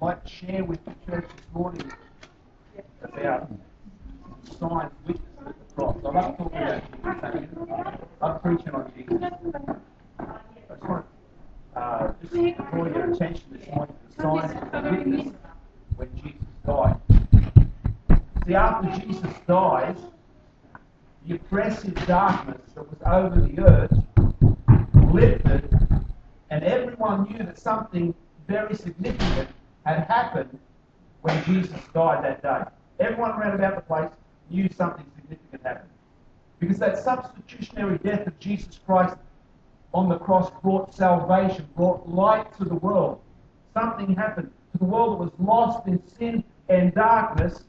like to share with the church this morning about signs, witnesses of the cross. I love talking about Jesus. I love preaching on Jesus. I just want to draw your attention this morning to the signs of the witness when Jesus died. See, after Jesus dies, the oppressive darkness that was over the earth lifted, and everyone knew that something very significant had happened when Jesus died that day. Everyone around about the place knew something significant happened. Because that substitutionary death of Jesus Christ on the cross brought salvation, brought light to the world. Something happened to the world that was lost in sin and darkness.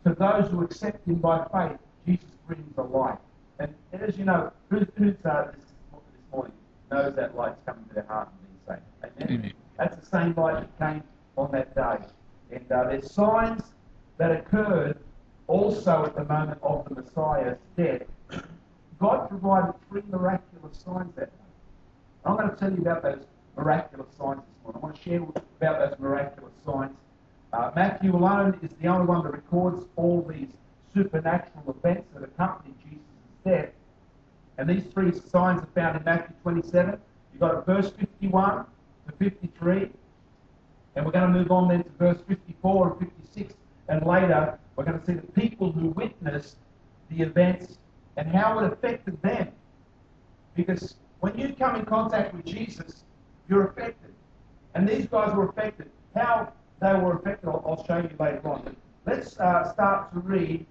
To those who accept him by faith, Jesus brings the light. And as you know, who's this morning knows that light's coming to their heart and being saved? Amen? That's the same light that came on that day. And there's signs that occurred also at the moment of the Messiah's death. God provided 3 miraculous signs that day. I'm going to tell you about those miraculous signs this morning. I want to share about those miraculous signs. Matthew alone is the only one that records all these supernatural events that accompanied Jesus' death. And these 3 signs are found in Matthew 27. You've got verse 51 to 53. And we're going to move on then to verse 54 and 56. And later, we're going to see the people who witnessed the events and how it affected them. Because when you come in contact with Jesus, you're affected. And these guys were affected. How they were affected, I'll show you later on. Let's start to read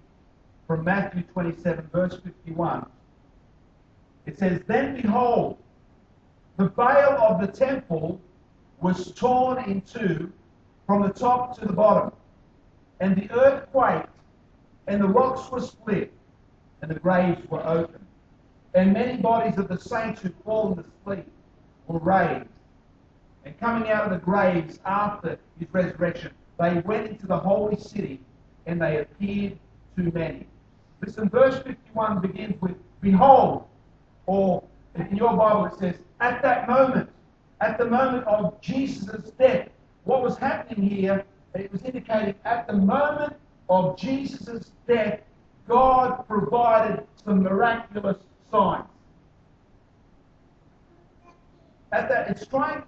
from Matthew 27, verse 51. It says, "Then behold, the veil of the temple was torn in two from the top to the bottom, and the earth quaked, and the rocks were split, and the graves were opened. And many bodies of the saints who fallen asleep were raised. And coming out of the graves after his resurrection, they went into the holy city, and they appeared to many." Listen, verse 51 begins with, "Behold," or in your Bible it says, "At that moment," at the moment of Jesus' death. What was happening here, it was indicating at the moment of Jesus' death, God provided some miraculous signs.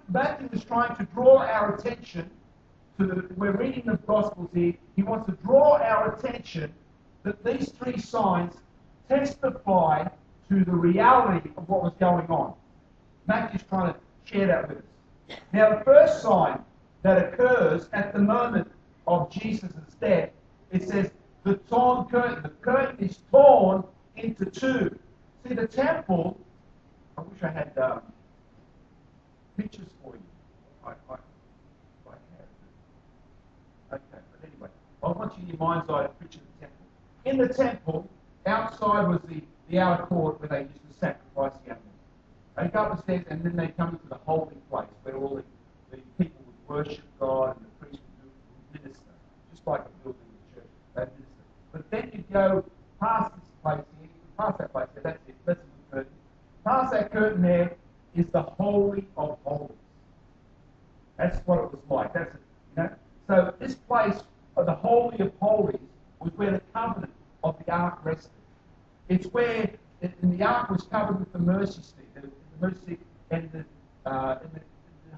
Matthew is trying to draw our attention to we're reading the Gospels here. He wants to draw our attention that these 3 signs testify to the reality of what was going on. Matthew's trying to share that with us. Now, the first sign that occurs at the moment of Jesus' death, it says the torn curtain. The curtain is torn into 2. See, the temple, I wish I had pictures for you. I have. Okay, but anyway, I want you in your mind's eye to picture the temple. In the temple, outside was the outer court where they used to sacrifice the animals. They go up the stairs and then they come into the holy place where all the people would worship God and the priests would minister, just like a building in the church. They minister. But then you go past this place here, past that place there, that's it, that's the curtain. Past that curtain there is the Holy of Holies. That's what it was like. That's it, you know. So this place of the Holy of Holies was where the covenant of the ark rested. It's where the ark was covered with the mercy seat, and the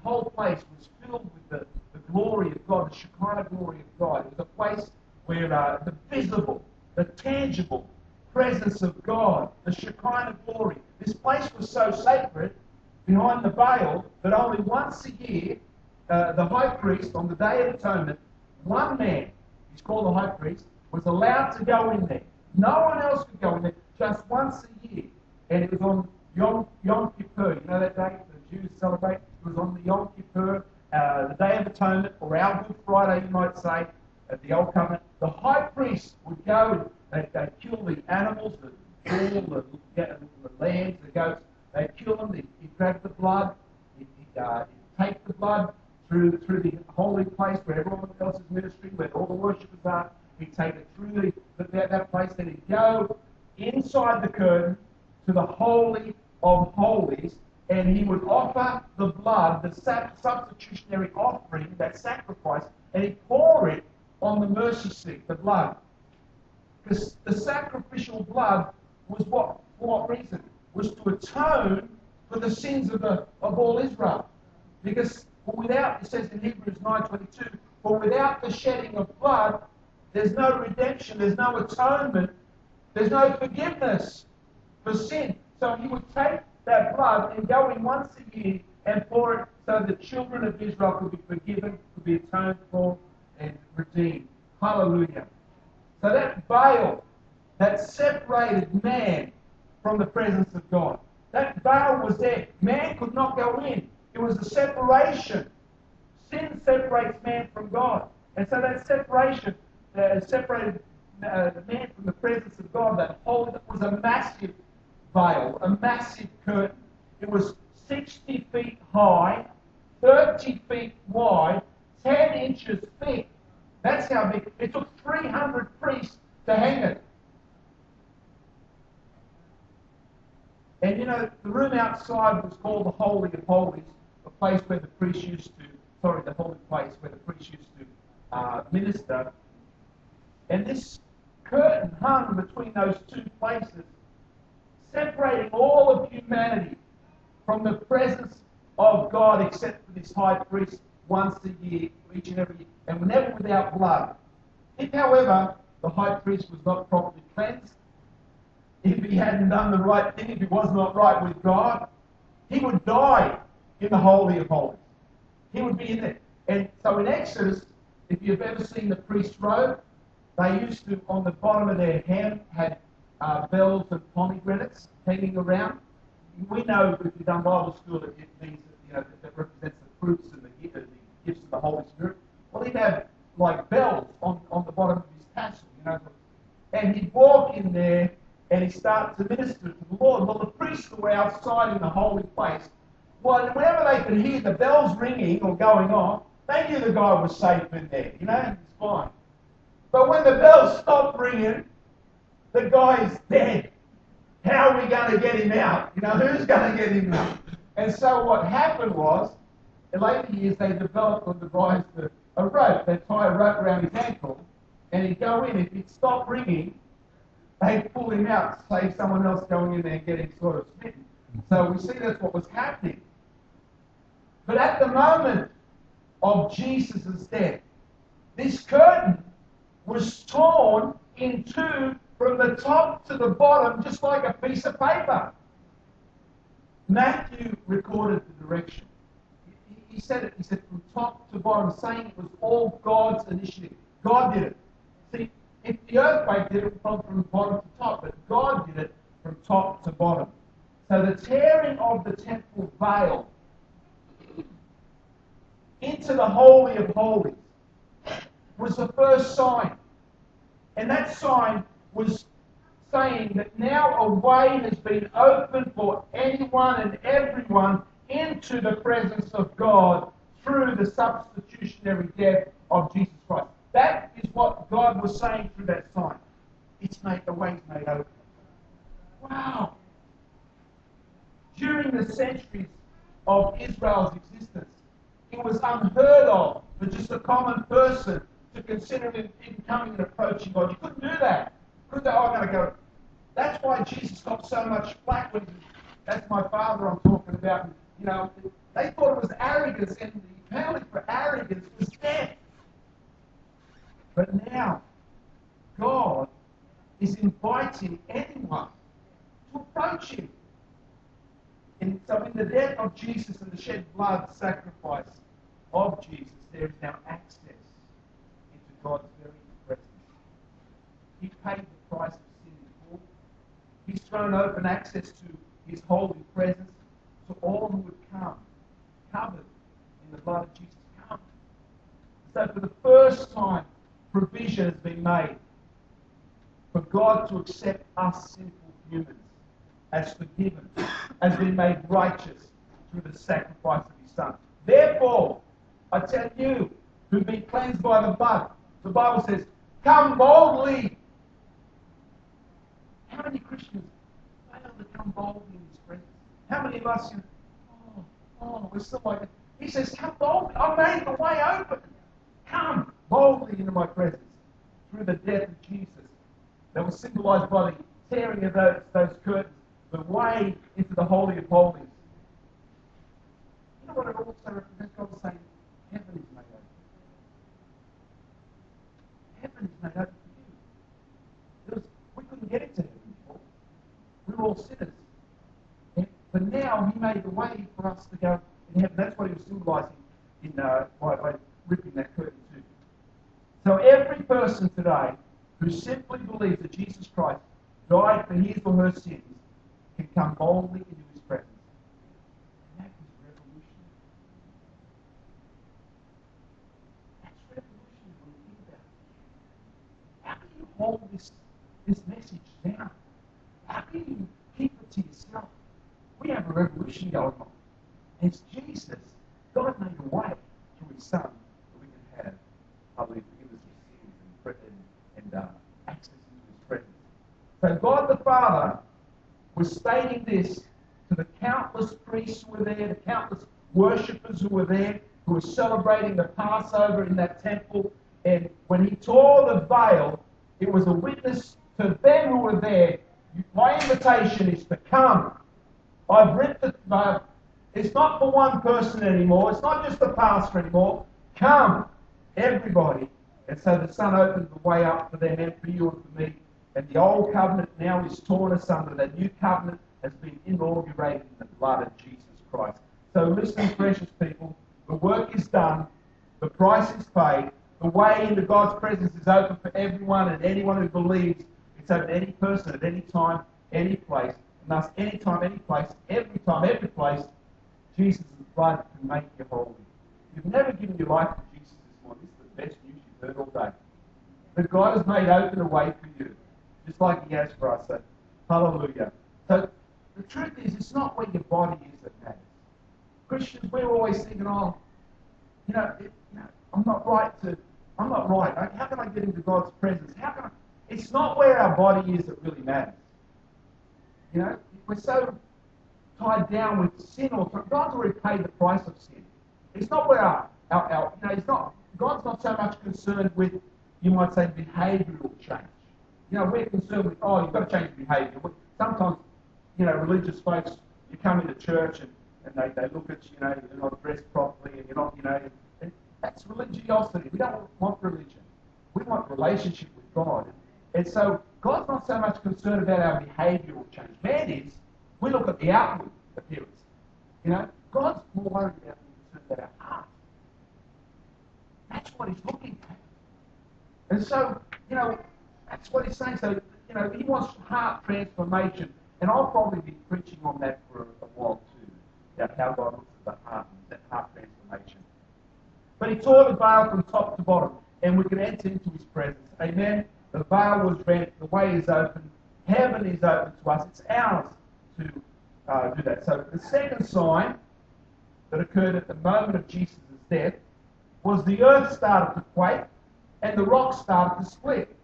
whole place was filled with the glory of God, the Shekinah glory of God. It was a place where the visible, the tangible presence of God, the Shekinah glory. This place was so sacred behind the veil that only once a year, the high priest, on the Day of Atonement, one man, he's called the high priest, was allowed to go in there. No one else could go in there, just once a year. And it was on Yom Kippur. You know that day the Jews celebrate? It was on the Yom Kippur, the Day of Atonement, or our Good Friday, you might say, at the Old Covenant. The high priest would go and they'd kill the animals, the bull, the lambs, the goats. They'd kill them, he'd grab the blood, he'd take the blood through the holy place where everyone else is ministering, where all the worshippers are. He'd take it through that place, then he'd go inside the curtain to the Holy of Holies, and he would offer the blood, the substitutionary offering, that sacrifice, and he'd pour it on the mercy seat, the blood. Because the sacrificial blood was what? For what reason? Was to atone for the sins of all Israel. Because without, it says in Hebrews 9:22, for without the shedding of blood, there's no redemption, there's no atonement, there's no forgiveness for sin. So he would take that blood and go in once a year and pour it so the children of Israel could be forgiven, could be atoned for, and redeemed. Hallelujah. So that veil that separated man from the presence of God, that veil was there. Man could not go in. It was a separation. Sin separates man from God. And so that separation separated man from the presence of God. That whole was a massive veil, a massive curtain. It was 60 feet high, 30 feet wide, 10 inches thick. That's how big. It took 300 priests to hang it. And you know, the room outside was called the Holy of Holies, the place where the priest used to, the holy place where the priest used to minister. And this curtain hung between those two places, separating all of humanity from the presence of God, except for this high priest once a year, each and every year, and never without blood. If, however, the high priest was not properly cleansed, if he hadn't done the right thing, if he was not right with God, he would die in the Holy of Holies. He would be in there. And so in Exodus, if you've ever seen the priest's robe, they used to, on the bottom of their hem, had bells and pomegranates hanging around. We know, if you've done Bible school, that it means that represents the fruits and the gifts of the Holy Spirit. Well, he'd have like bells on the bottom of his tassel, and he'd walk in there and he'd start to minister to the Lord. Well, the priests who were outside in the holy place, well, whenever they could hear the bells ringing or going off, they knew the guy was safe in there, he's fine. But when the bells stopped ringing, the guy is dead. How are we going to get him out? Who's going to get him out? And so what happened was, in later years, they developed and devised a rope. They'd tie a rope around his ankle, and he'd go in. If he'd stop ringing, they'd pull him out, save someone else going in there and getting sort of smitten. So we see that's what was happening. But at the moment of Jesus' death, this curtain was torn in two from the top to the bottom, just like a piece of paper. Matthew recorded the direction. He said it. He said from top to bottom, saying it was all God's initiative. God did it. See, if the earthquake did it from bottom to top, but God did it from top to bottom. So the tearing of the temple veil into the Holy of Holies was the first sign. And that sign was saying that now a way has been opened for anyone and everyone into the presence of God through the substitutionary death of Jesus Christ. That is what God was saying through that sign. The way's made open. Wow. During the centuries of Israel's existence, it was unheard of for just a common person to consider him coming and approaching God. You couldn't do that. I'm going to go. That's why Jesus got so much flack when that's my father I'm talking about. They thought it was arrogance, and the penalty for arrogance was death. But now, God is inviting anyone to approach him. And so in the death of Jesus and the shed blood sacrifice of Jesus, there is now access into God's very presence. He paid the price of sin in full. He's thrown open access to his holy presence to all who would come, covered in the blood of Jesus. Come. So for the first time, provision has been made for God to accept us sinful humans as forgiven, as been made righteous through the sacrifice of his Son. Therefore, I tell you, who've been cleansed by the blood, the Bible says, come boldly. How many Christians fail to come boldly in his presence? How many of us, we're still like that. He says, come boldly. I made the way open. Come. boldly into my presence through the death of Jesus. That was symbolized by the tearing of those curtains, the way into the Holy of Holies. You know what it also represents? God was saying, heaven is made open. Heaven is made open for you. We couldn't get into heaven before. We were all sinners. But now he made the way for us to go in heaven. That's what he was symbolizing by ripping that curtain too. So every person today who simply believes that Jesus Christ died for his or her sins can come boldly into his presence. And that is revolutionary. That's revolutionary when you think about it. How can you hold this message down? How can you keep it to yourself? We have a revolution going on. And it's Jesus. God made a way through his Son that we can have, I believe, forgiveness of sins and access into his presence. So God the Father was stating this to the countless priests who were there, the countless worshippers who were there, who were celebrating the Passover in that temple. And when he tore the veil, it was a witness to them who were there. My invitation is to come. I've ripped the veil. It's not for one person anymore. It's not just the pastor anymore. Come, everybody. And so the Son opened the way up for them and for you and for me. And the old covenant now is torn asunder. The new covenant has been inaugurated in the blood of Jesus Christ. So listen, precious people. The work is done. The price is paid. The way into God's presence is open for everyone and anyone who believes. It's open to any person at any time, any place. And thus, any time, any place, every time, every place, Jesus' blood can make you holy. If you've never given your life to Jesus this morning, this is the best news you've heard all day. But God has made open a way for you, just like he has for us. So, hallelujah. So, the truth is, it's not where your body is that matters. Christians, we're always thinking, I'm not right. How can I get into God's presence? It's not where our body is that really matters. We're so tied down with sin or God's already paid the price of sin. It's not where God's not so much concerned with, you might say, behavioural change. We're concerned with, you've got to change your behaviour. Sometimes, religious folks, you come into church and they look at you, you're not dressed properly and you're not, and that's religiosity. We don't want religion. We want relationship with God. And so God's not so much concerned about our behavioural change. Man is. We look at the outward appearance. God's more worried about our heart. That's what he's looking at. And so, that's what he's saying. So, he wants heart transformation. And I'll probably be preaching on that for a while too, about how God looks at the heart and that heart transformation. But he tore the veil from top to bottom, and we can enter into his presence. Amen? The veil was rent, the way is open, heaven is open to us. It's ours to do that. So the second sign that occurred at the moment of Jesus' death was the earth started to quake and the rocks started to split.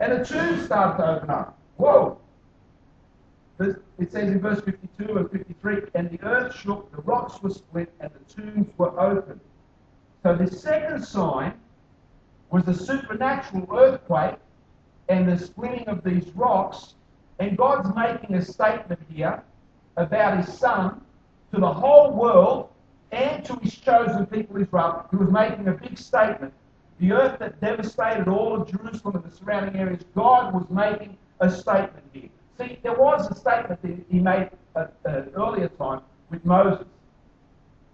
And the tombs started to open up. Whoa! It says in verse 52 and 53, and the earth shook, the rocks were split, and the tombs were opened. So the second sign was the supernatural earthquake and the splitting of these rocks. And God's making a statement here about his Son to the whole world and to his chosen people Israel. He was making a big statement. The earth that devastated all of Jerusalem and the surrounding areas, God was making a statement here. See, there was a statement that he made at an earlier time with Moses.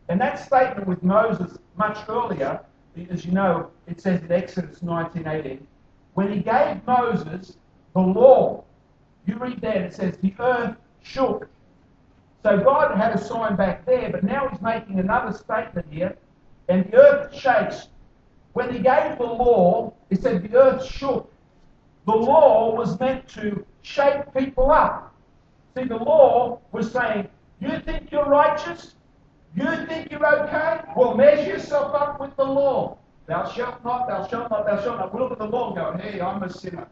And that statement with Moses much earlier, as you know, it says in Exodus 19:18, when he gave Moses the law, you read there, and it says the earth shook. So God had a sign back there, but now he's making another statement here, and the earth shakes. When he gave the law, he said the earth shook. The law was meant to shake people up. See, the law was saying, you think you're righteous? You think you're okay? Well, measure yourself up with the law. Thou shalt not, thou shalt not, thou shalt not. We look at the law and go, hey, I'm a sinner.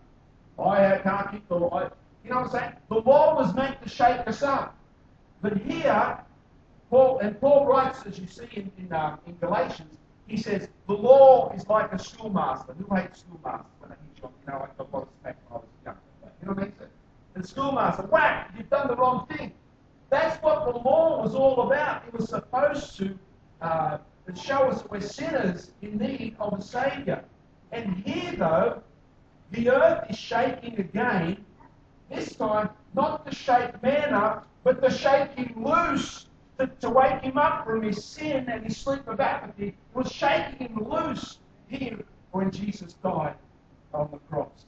I can't keep the law. You know what I'm saying? The law was meant to shake us up. But here, Paul writes, as you see in Galatians, he says, the law is like a schoolmaster. Who hates schoolmasters when they hit you? You know, I got a lot of smack when I was young. You know what I mean? The schoolmaster, whack, you've done the wrong thing. That's what the law was all about. It was supposed to show us that we're sinners in need of a Saviour. And here, though, the earth is shaking again, this time not to shake man up, but to shake him loose, to wake him up from his sin and his sleep of apathy. It was shaking him loose here when Jesus died on the cross.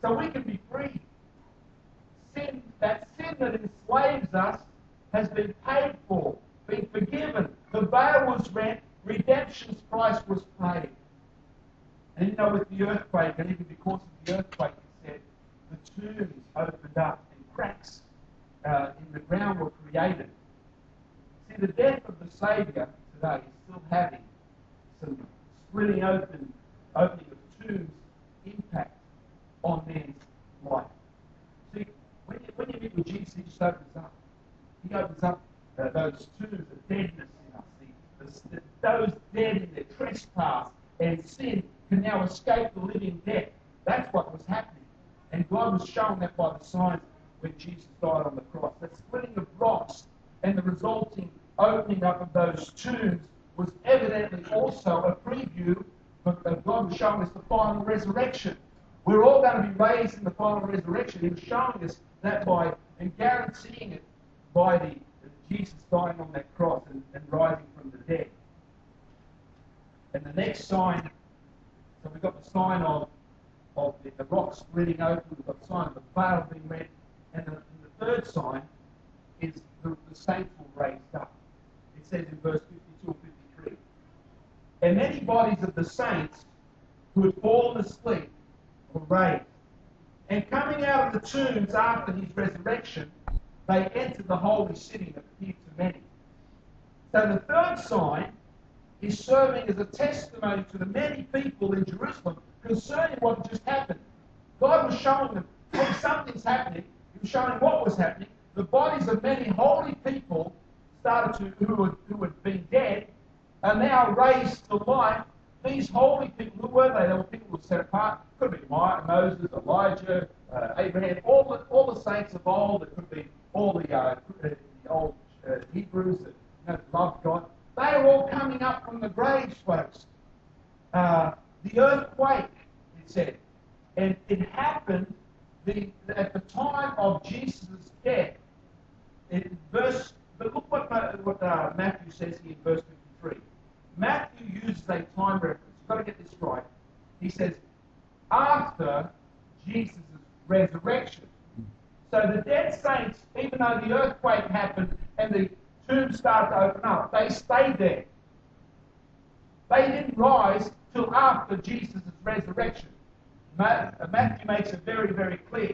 So we can be free. That sin that enslaves us has been paid for, been forgiven. The veil was rent, redemption's price was paid. And you know, with the earthquake, and even because of the earthquake, it said the tombs opened up and cracks in the ground were created. See, the death of the Saviour today is still having some splitting opening of tombs impact on man's life. See, when you meet with Jesus, he just opens up. He opens up those tombs of deadness in us. Those dead in their trespass and sin can now escape the living death. That's what was happening. And God was showing that by the signs when Jesus died on the cross. That splitting of rocks and the resulting opening up of those tombs was evidently also a preview of God was showing us the final resurrection. We're all going to be raised in the final resurrection. He was showing us that by and guaranteeing it by the Jesus dying on that cross and rising from the dead. And the next sign, so we've got the sign of the rock splitting open, we've got the sign of the veil being rent, and the third sign is the saints will raised up. It says in verse 52 or 53, and many bodies of the saints who had fallen asleep were raised. And coming out of the tombs after his resurrection, they entered the holy city that appeared to many. So the third sign is serving as a testimony to the many people in Jerusalem concerning what just happened. God was showing them, hey, something's happening. He was showing what was happening. The bodies of many holy people who had been dead are now raised to life. These holy people, who were they? They were people who were set apart. Could have been Moses, Elijah, Abraham, all the saints of old. It could be all the old Hebrews that loved God. They are all coming up from the graves, folks. The earthquake, it said, and it happened at the time of Jesus' death. But look what Matthew says here in verse 53. Matthew uses a time reference. You've got to get this right. He says, after Jesus' resurrection. So the dead saints, even though the earthquake happened and the tombs started to open up, they stayed there. They didn't rise till after Jesus' resurrection. Matthew makes it very, very clear.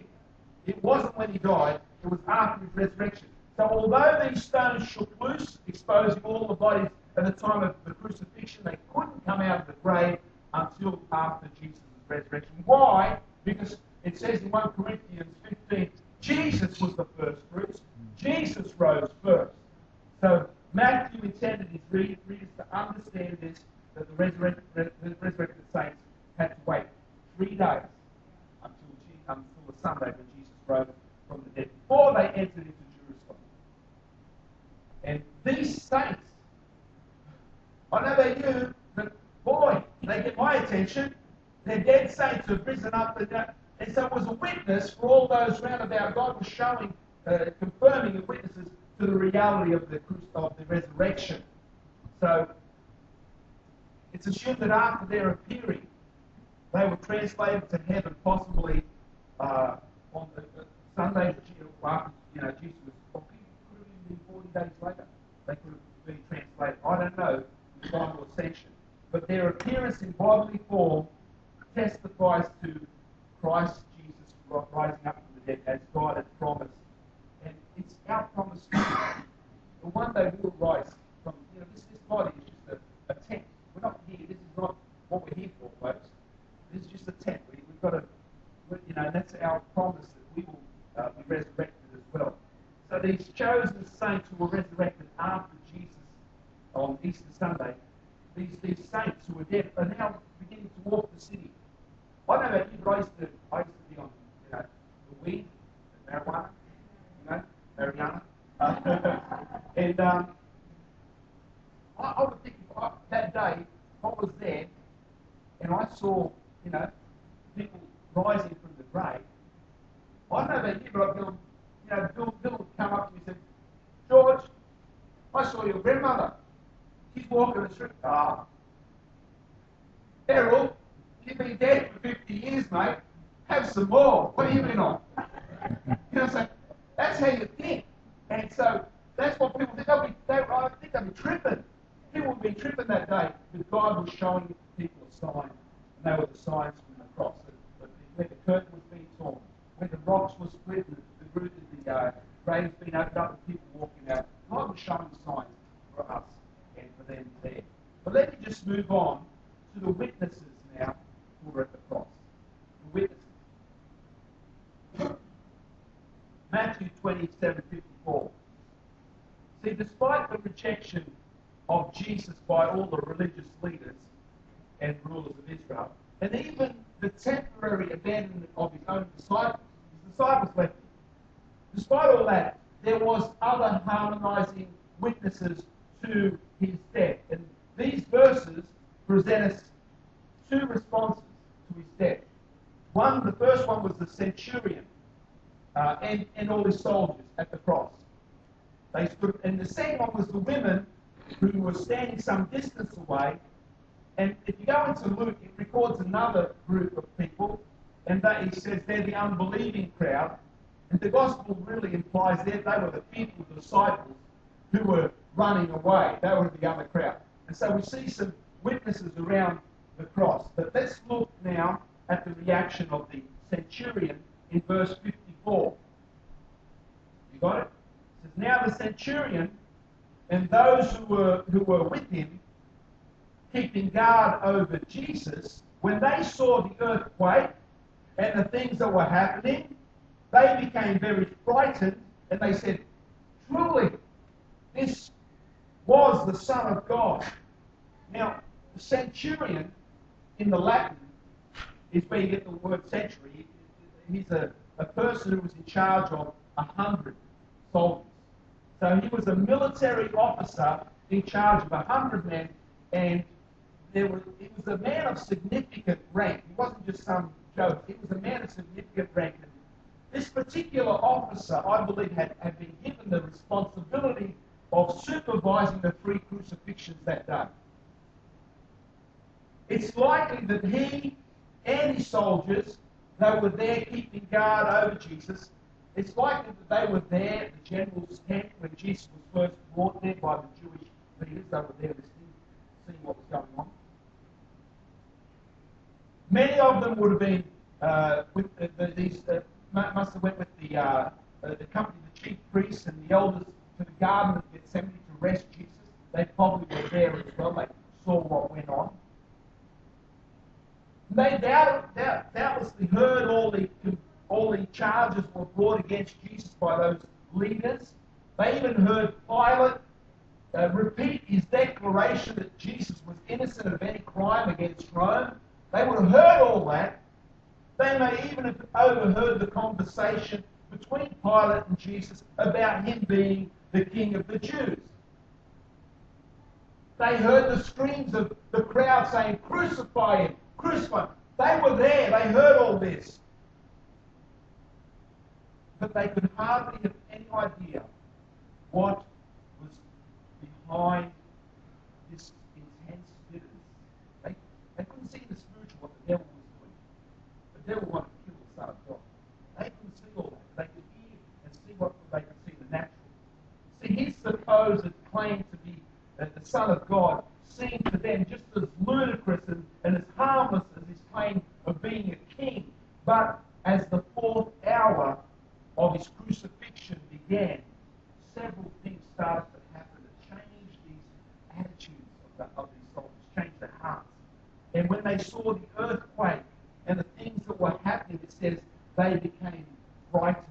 It wasn't when he died, it was after his resurrection. So although these stones shook loose, exposing all the bodies at the time of the crucifixion, they couldn't come out of the grave until after Jesus' resurrection. Why? Because it says in 1 Corinthians 15, Jesus was the first fruits. Jesus rose first. So Matthew intended his readers to understand this, that the resurrected saints had to wait 3 days until the Sunday when Jesus rose from the dead, before they entered into Jerusalem. And these saints, I know they do, but boy, they get my attention. They're dead saints who have risen up. And so it was a witness for all those round about. God was showing, confirming the witnesses to the reality of the resurrection. So it's assumed that after their appearing, they were translated to heaven, possibly on the Sunday after Jesus was. Or could have even been 40 days later. They could have been translated. I don't know the final ascension, but their appearance in bodily form testifies to Christ Jesus rising up from the dead as God had promised. And it's our promise to the one day we will rise from, this body is just a tent. We're not here, this is not what we're here for, folks. This is just a tent. We've got to, that's our promise that we will be resurrected as well. So these chosen saints who were resurrected after Jesus on Easter Sunday, these saints who were dead are now beginning to walk the city. I don't know about you, but I used to be on, the weed, the marijuana, marijuana. And I would think that day I was there and I saw, people rising from the grave. I don't know about you, but Bill would come up to me and say, George, I saw your grandmother. She's walking the street. Errol, you've been dead for 50 years, mate. Have some more. What have you been on? So that's how you think. And so that's what people think. I think they'll be tripping. People would be tripping that day. But God was showing people a sign. And they were the signs from the cross. When the curtain was being torn. When the rocks were split and the roof of the graves being opened up and people walking out. God was showing signs for us and for them there. But let me just move on to the witnesses now who were at the cross. The witnesses. Matthew 27:54. See, despite the rejection of Jesus by all the religious leaders and rulers of Israel, and even the temporary abandonment of his own disciples, his disciples left him. Despite all that, there was other harmonizing witnesses to his death. And these verses present us two responses to his death. The first one was the centurion and all his soldiers at the cross. They stood, and the second one was the women who were standing some distance away. And if you go into Luke, it records another group of people, and he says they're the unbelieving crowd. And the gospel really implies that they were the fearful disciples who were running away. They were the other crowd. And so we see some witnesses around the cross. But let's look now at the reaction of the centurion in verse 54. You got it? It says, now the centurion and those who were with him, keeping guard over Jesus, when they saw the earthquake and the things that were happening, they became very frightened, and they said, truly, this was the Son of God. Now, the centurion in the Latin is where you get the word century. He's a person who was in charge of 100 soldiers. So he was a military officer in charge of 100 men, and it was a man of significant rank. He wasn't just some joke. He was a man of significant rank. And this particular officer, I believe, had been given the responsibility of supervising the 3 crucifixions that day. It's likely that he and his soldiers, they were there keeping guard over Jesus. It's likely that they were there at the general's tent when Jesus was first brought there by the Jewish leaders. They were there listening, seeing what was going on. Many of them would have been must have went with the company, the chief priests and the elders to the Garden of Gethsemane to rest Jesus. They probably were there as well. They saw what went on. They doubtlessly heard all the charges were brought against Jesus by those leaders. They even heard Pilate repeat his declaration that Jesus was innocent of any crime against Rome. They would have heard all that. They may even have overheard the conversation between Pilate and Jesus about him being the king of the Jews. They heard the screams of the crowd saying, "Crucify him, crucify him." They were there. They heard all this. But they could hardly have any idea what was behind this intense bitterness. They couldn't see the spiritual, what the devil was doing. The devil wanted to kill the Son of God. They couldn't see all that. They could hear and see what they could see, the natural. See, his supposed claim to be the Son of God seemed to them just as ludicrous and as harmless as his claim of being a king. But as the 4th hour of his crucifixion began, several things started to happen that changed these attitudes of these soldiers, changed their hearts. And when they saw the earthquake and the things that were happening, it says they became frightened,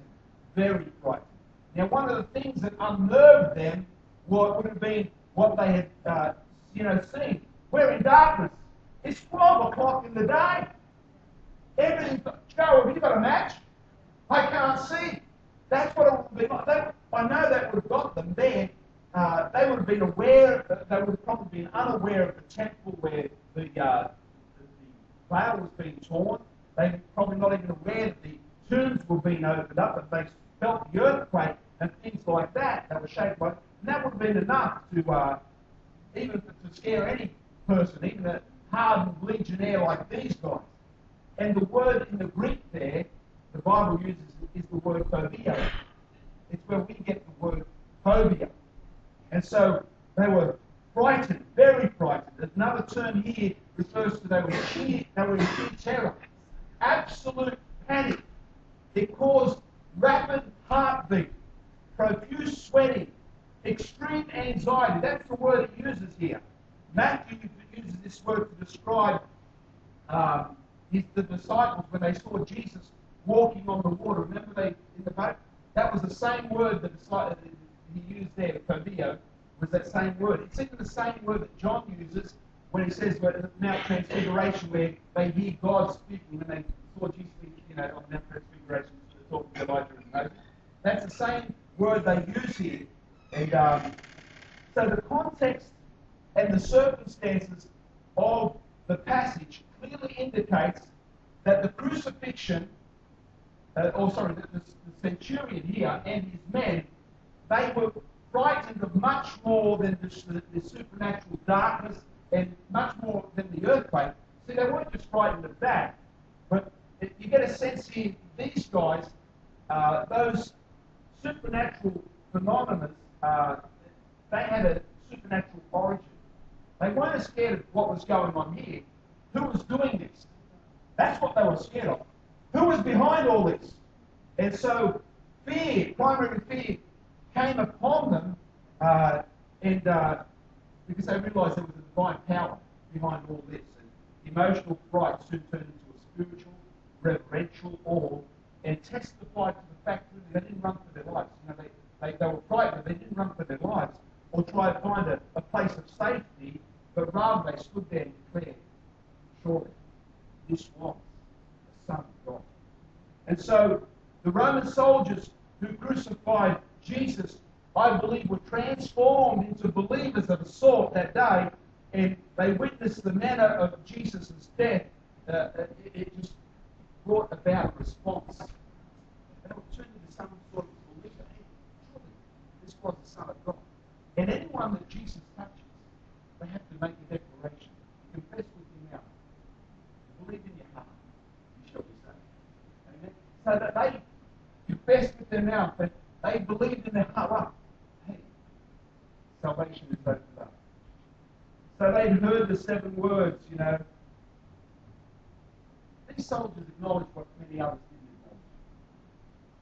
very frightened. Now, one of the things that unnerved them would have been what they had, seen. We're in darkness. It's 12 o'clock in the day. Everything's got, Joe, have you got a match? I can't see. That's what it would be like. I know that would have got them there. They would have been aware, they would have probably been unaware of the temple where the veil was being torn. They were probably not even aware that the tombs were being opened up, but they felt the earthquake and things like that. They were shaken by it. And that would have been enough to even to scare any person, even a hardened legionnaire like these guys. And the word in the Greek there, the Bible uses, is the word phobia. It's where we get the word phobia. And so they were frightened, very frightened. Another term here refers to they were in sheer terror. Absolute panic. It caused rapid heartbeat, profuse sweating, extreme anxiety. That's the word it uses here. Matthew uses this word to describe the disciples when they saw Jesus walking on the water. Remember they in the boat? That was the same word that he used there, phobia, was that same word. It's even the same word that John uses when he says Mount Transfiguration, where they hear God speaking when they saw Jesus speaking, on Mount Transfiguration, talking to Elijah and Moses. That's the same word they use here. And so the context and the circumstances of the passage clearly indicates that the crucifixion, the centurion here and his men, they were frightened of much more than the supernatural darkness and much more than the earthquake. See, they weren't just frightened of that, but you get a sense here, these guys, those supernatural phenomena, they had a supernatural origin. They weren't scared of what was going on here. Who was doing this? That's what they were scared of. Who was behind all this? And so fear, primary fear, came upon them, because they realised there was a divine power behind all this. And emotional fright soon turned into a spiritual, reverential awe, and testified to the fact that they didn't run for their lives. They were frightened, but they didn't run for their lives or try to find a place of safety, but rather they stood there and declared, surely this was the Son of God. And so the Roman soldiers who crucified Jesus, I believe, were transformed into believers of a sort that day, and they witnessed the manner of Jesus' death. It just brought about a response. And it turned into some sort of believer. Hey, surely this was the Son of God. And anyone that Jesus touches, they have to make a declaration. Confess with your mouth. Believe in your heart. You shall be saved. Amen. So that they confessed with their mouth, but they believed in their heart. Well, hey, salvation is opened up. So they'd heard the 7 words, These soldiers acknowledged what many others didn't acknowledge.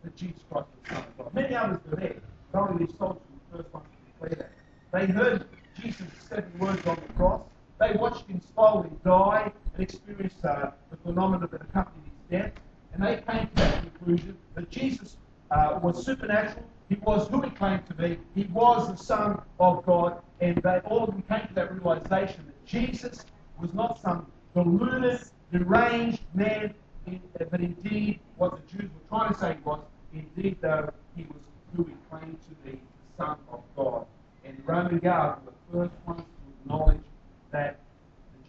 That Jesus Christ was the Son of God. Many others were there, but only these soldiers were the first ones to declare that. They heard Jesus' 7 words on the cross. They watched him slowly die and experience the phenomena that accompanied his death. And they came to that conclusion that Jesus was supernatural. He was who he claimed to be. He was the Son of God. And they all of them came to that realization that Jesus was not some deluded, deranged man, but indeed what the Jews were trying to say he was. Indeed, though, he was who he claimed to be, the Son of God. And the Roman guards were the first ones to acknowledge that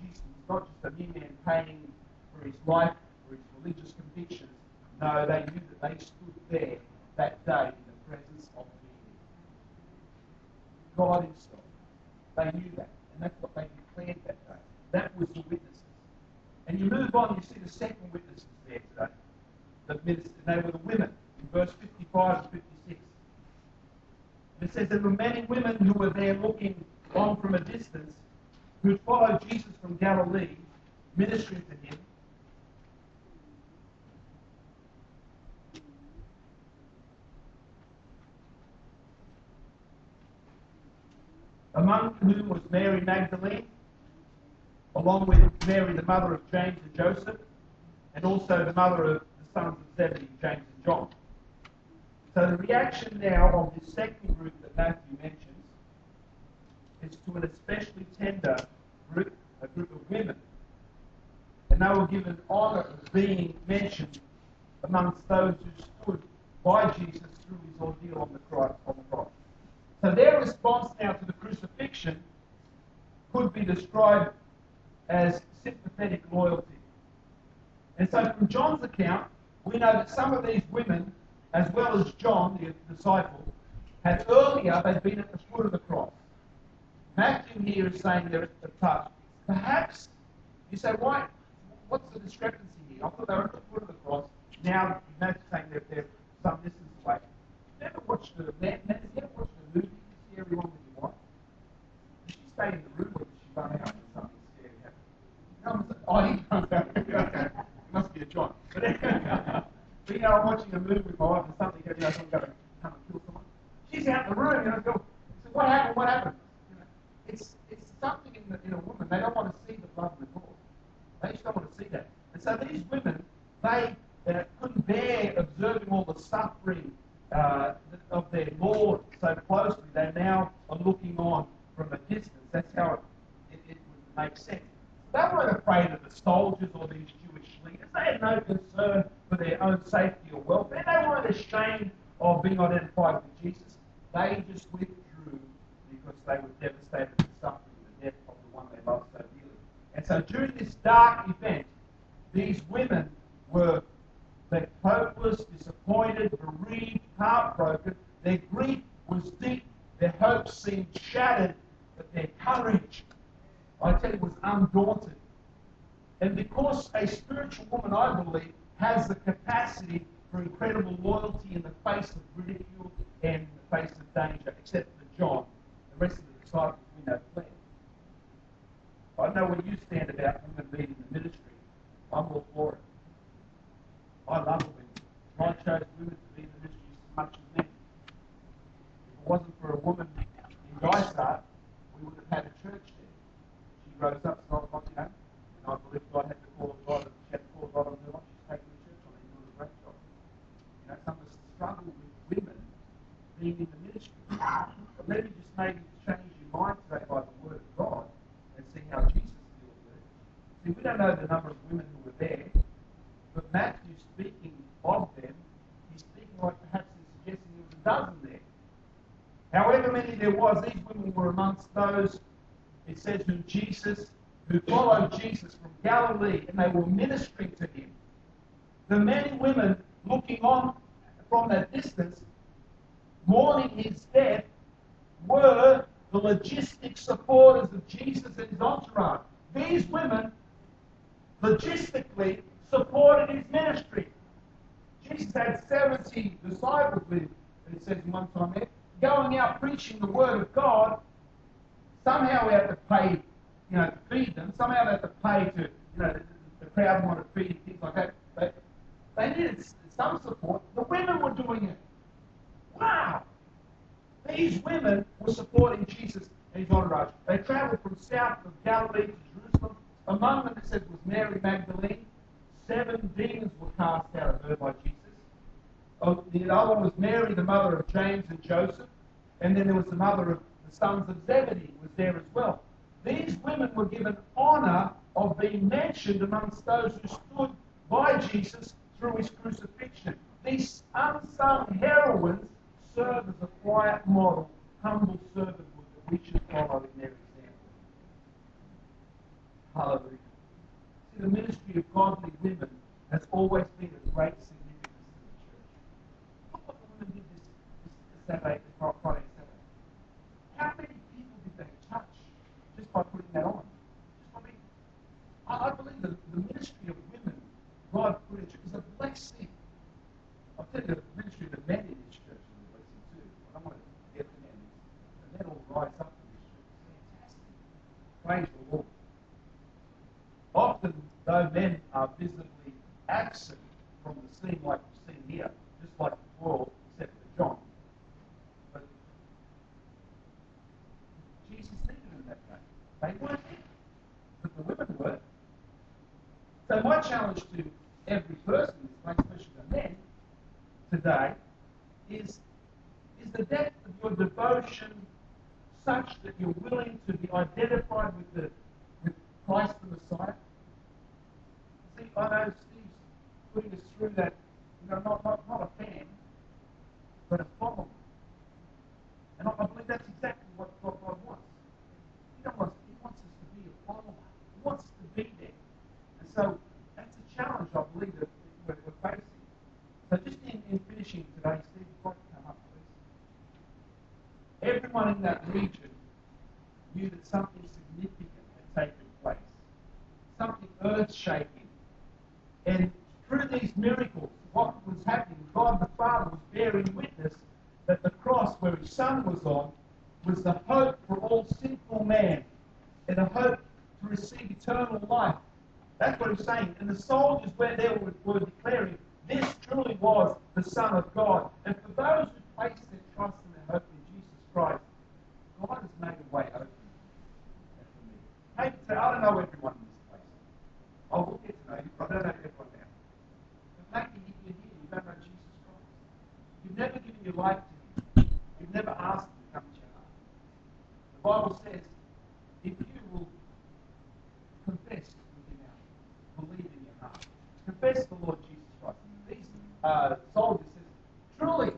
Jesus was not just a mere man paying for his life, for his religious convictions. No, they knew that they stood there that day in the presence of God himself. They knew that, and that's what they declared that day. That was the witnesses. And you move on, you see the second witnesses there today. They were the women, in verse 55 and 56. It says, there were many women who were there looking on from a distance, who had followed Jesus from Galilee, ministering to him. Among whom was Mary Magdalene, along with Mary, the mother of James and Joseph, and also the mother of the sons of Zebedee, James and John. So the reaction now of this second group that Matthew mentions is to an especially tender group, group of women. And they were given honour of being mentioned amongst those who stood by Jesus through his ordeal on the cross. So their response now to the crucifixion could be described as sympathetic loyalty. And so from John's account, we know that some of these women, as well as John, the disciple, had earlier they'd been at the foot of the cross. Matthew here is saying they're at the top. Perhaps you say, why? What's the discrepancy here? I thought they were at the foot of the cross. Now Matthew's saying they're some distance away. Have you ever watched the movie Scary One with your wife? Did she stay in the room or did she run out when something scary happened? Oh, he comes out. Okay. Must be a John. But I'm watching a movie with my wife and something, someone's going to come and kill someone. She's out in the room, go, so what happened? What happened? It's something in a woman. They don't want to see the blood and the gore. They just don't want to see that. And so these women, they couldn't bear observing all the suffering of their Lord so closely. They now are looking on from a distance. That's how it would make sense. They weren't afraid of the soldiers or these Jewish leaders. They had no concern for their own safety or welfare. They weren't ashamed of being identified with Jesus. They just withdrew because they were devastated with suffering the death of the one they loved so dearly. And so during this dark event, these women were hopeless, disappointed, bereaved, heartbroken. Their grief was deep. Their hopes seemed shattered, but their courage, I tell you, was undaunted. And because a spiritual woman, I believe, has the capacity for incredible loyalty in the face of ridicule and in the face of danger, except for John, the rest of the disciples we know fled. I know where you stand about women leading the ministry. I'm all for it. I love women. God chose women to lead the ministry as much as men. If it wasn't for a woman in Dysart, we would have had a church there. She rose up, so and I believe God had to call of God, she had to call God on her life. She's taking the church on and doing a great job. Some of us struggle with women being in the ministry. But let me just maybe change your mind today by the word of God and see how Jesus deals with it. See, we don't know the number of women who were there, but Matthew, speaking of them, he's speaking like perhaps he's suggesting there was a dozen there. However many there was, these women were amongst those, it says, who followed Jesus from Galilee, and they were ministering to him. The men and women looking on from that distance, mourning his death, were the logistic supporters of Jesus and his entourage. These women logistically supported his ministry. Jesus had 70 disciples with him, it says in one time there, going out preaching the word of God. Somehow we have to pay, to feed them. Somehow they have to pay to, the crowd wanted to feed, things like that. But they needed some support. The women were doing it. Wow! These women were supporting Jesus and his entourage. They travelled from south of Galilee to Jerusalem. Among them, it says, was Mary Magdalene. 7 demons were cast out of her by Jesus. The other one was Mary, the mother of James and Joseph. And then there was the mother of the sons of Zebedee was there as well. These women were given honour of being mentioned amongst those who stood by Jesus through his crucifixion. These unsung heroines serve as a quiet model, humble servanthood that we should follow in their example. Hallelujah. See, the ministry of godly women has always been of great significance in the church. Look what the women did this Saturday, this Friday and Saturday. How many people did they touch just by putting that on? I believe that the ministry of women, God put in church, is a blessing. I'll tell you, the ministry of the men in this church is a blessing too. I don't want to get the men. The men will rise up in this church. It's fantastic. Praise the Lord. Often, though men are visibly absent from the scene like we've seen here, just like the 12, except for John. But Jesus needed them that day. They weren't there, but the women were. So my challenge to every person, especially the men, today, is the depth of your devotion such that you're willing to be identified with Christ so that's a challenge, I believe, that we're facing. So just in finishing today, Steve, you'd like to come up, please. Everyone in that region knew that something significant had taken place, something earth-shaking. And through these miracles, what was happening, God the Father was bearing witness that the cross where his Son was on was the hope for all sinful man and a hope to receive eternal life. That's what he's saying. And the soldiers were there were declaring, this truly was the Son of God. And for those who place their trust and their hope in Jesus Christ, God has made a way open for me. Maybe say, I don't know everyone in this place. I will get to know you, but I don't know everyone now. But maybe if you're here, you don't know Jesus Christ. You've never given your life to him. You've never asked him to come into your heart. The Bible says, if you will confess with your mouth, believe in your heart, confess the Lord Jesus Christ. These soldiers says, truly,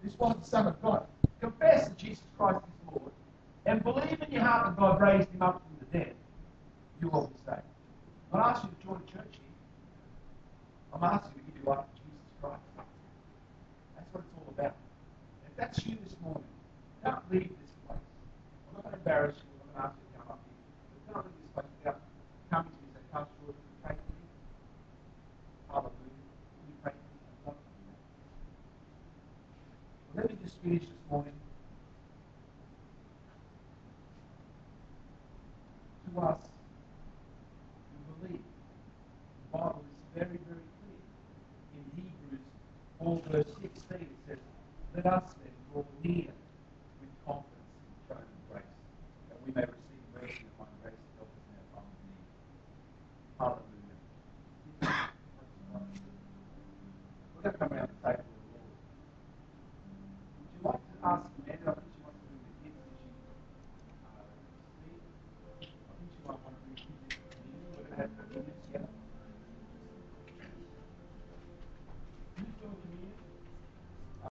this was the Son of God. Confess that Jesus Christ is Lord, and believe in your heart that God raised him up from the dead. You will be saved. I'm not asking you to join a church here. I'm asking you to give your life to Jesus Christ. That's what it's all about. If that's you this morning, don't leave this place. I'm not going to embarrass you. I'm not going to ask you to come up here. But don't leave this place without coming to me and saying, Pastor, would you pray for me? Hallelujah. Will you pray for me? I'd love to do that. Well, let me just finish this morning. To us who believe, the Bible is very, very clear. In Hebrews 4 verse 16 it says, let us then draw near with confidence to the throne of grace, that we may receive mercy and find grace to help us in our time of need. Hallelujah. We're going to come around the table of the Lord. Would you like to ask Amanda? I think she wants to bring the kids. Did she speak? I think she might want to bring the kids in. We're going to have communion together.